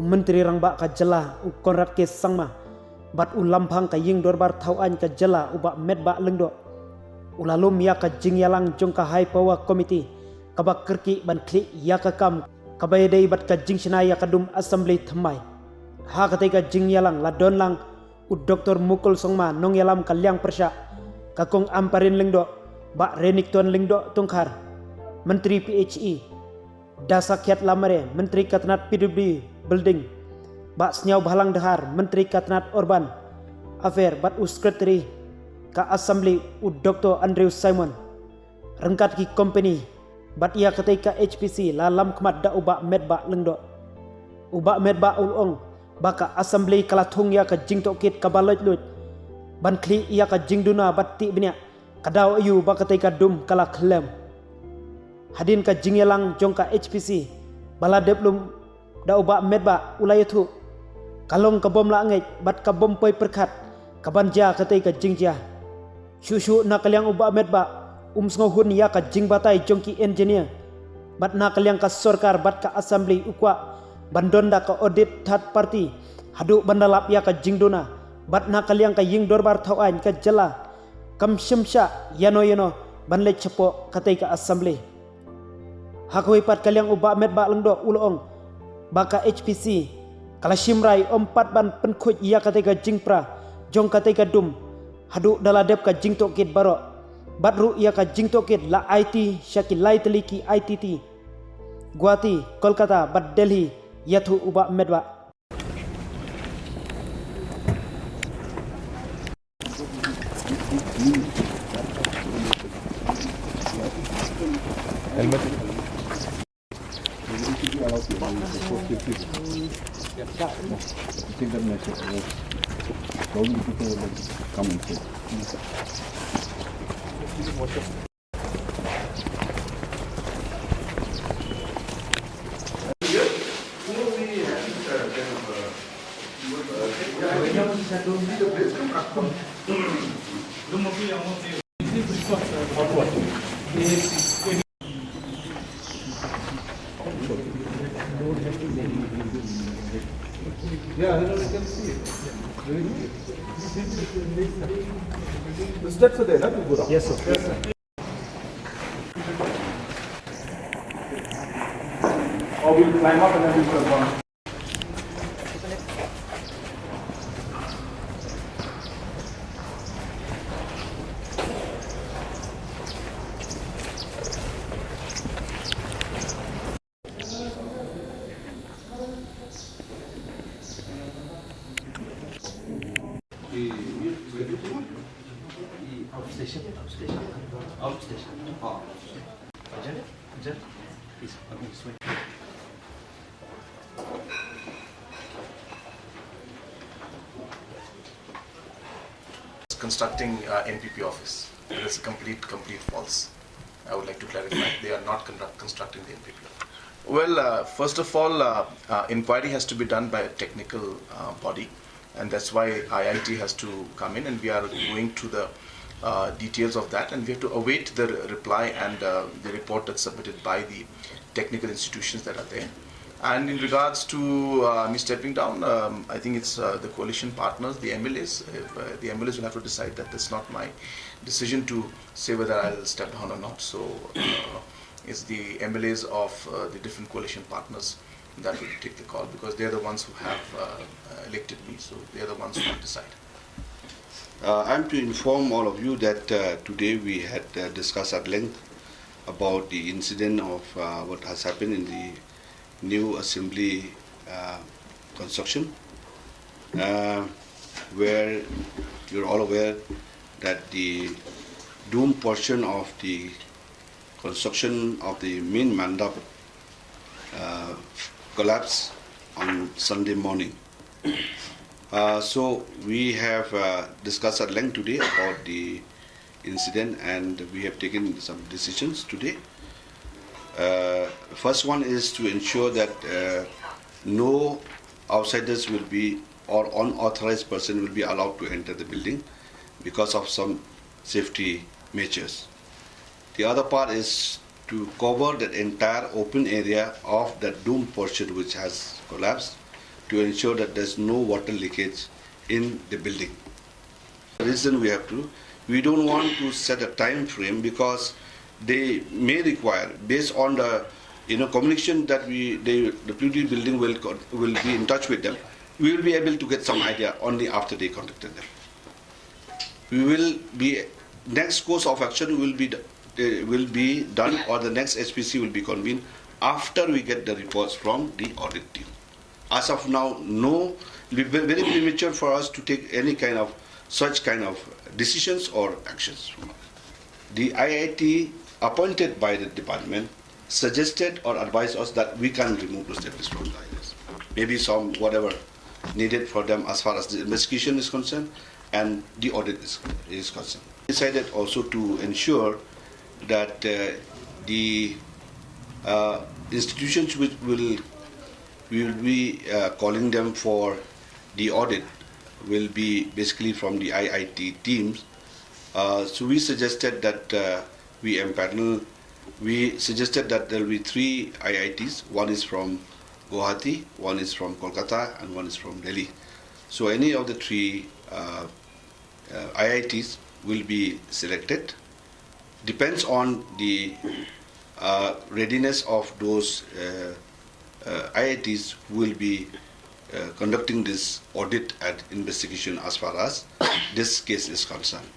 menteri rangba ka jela konrat ke sangma bat ulampang ka ying dorbar tauan ka jela uba medba lengdo ulalum ya ka jing yalang jong ka high power committee kabak kerki ban kli ya ka kam kabay day bat ka jing sinaya kadum assembly thamai ha ka ka jing yalang la don lang u doktor mukul songma nong yalam kalyang persya kakong amparin lengdo ba renikton lengdo tungkar menteri PHE dasakyat lamare menteri katnat PWD building ba snyau balang dahar menteri katnat urban affair bat u secretary ka assembly u Dr. Andrew Simon rengkat ki company bat ia ketika HPC la lam kmat da uba medba lengdo uba medba ulong baka assembly kala thung ya ka jing tohkit kaba laitluid ban kli ia ka jing duna batti bnya kadaw ayu ba ketika dum kala klem hadin ka jing yalang jong ka HPC bala deplum da uba medba ulayatu kalong ka bom la ngai bat ka bom poi perkhat ka banja ketika jing ja shushu na kalyang uba medba sngohun ya ka jing batai jong ki engineer bat na kalyang ka sarkar bat ka assembly ukwa bandonda ka audit third party hadu bandalap ya ka jing duna bat na kalyang ka ying dorbar thawan ka jela kam shimsha yano banle chapo katai ka assembly hakoi pat kalyang uba medba lengdo ulong baka HPC kala shimrai ompat ban penkhoj ya katai ka jing pra jong katai ka dum hadu daladep ka jing tohkit baro batru ya ka jing tohkit la IT shaki laitliki ITT Guwahati Kolkata bat Delhi yathu uba medba helmet Yeah, you can see it. The steps are there, not to go down. yes sir Or we'll climb up and then we'll go down. outstation please this way constructing NPP office. It is a complete false. I would like to clarify. They are not constructing the NPP office. Well, first of all, inquiry has to be done by a technical body, and that's why IIT has to come in, and we are going through the details of that, and we have to await the reply and the report that's submitted by the technical institutions that are there. And in regards to me stepping down, I think it's the coalition partners, the MLAs. The MLAs will have to decide that. That's not my decision to say whether I'll step down or not. So it's the MLAs of the different coalition partners that will take the call, because they're the ones who have elected me. So they're the ones who will decide. I'm to inform all of you that today we had discussed at length about the incident of what has happened in the new assembly construction, where you're all aware that the dome portion of the construction of the main mandap collapsed on Sunday morning. So we have discussed at length today about the incident, and we have taken some decisions today. First one is to ensure that no outsiders will be, or unauthorized person will be allowed to enter the building because of some safety measures. The other part is to cover that entire open area of that dome portion which has collapsed to ensure that there's no water leakage in the building. The reason we don't want to set a time frame because they may require, based on the communication that the PUD building will be in touch with them, we will be able to get some idea only after they contacted them. Next course of action will be done, or the next HPC will be convened after we get the reports from the audit team. As of now, no, it will be very premature for us to take any kind of such kind of decisions or actions. The IIT appointed by the department suggested or advised us that we can remove those debris from the IITs. Maybe some whatever needed for them as far as the investigation is concerned and the audit is concerned. We decided also to ensure that the institutions which we will be calling them for the audit will be basically from the IIT teams. So we suggested that we suggested that there will be 3 IITs. One is from Guwahati, one is from Kolkata, and one is from Delhi. So any of the 3 IITs will be selected. Depends on the readiness of those IITs who will be conducting this audit and investigation as far as this case is concerned.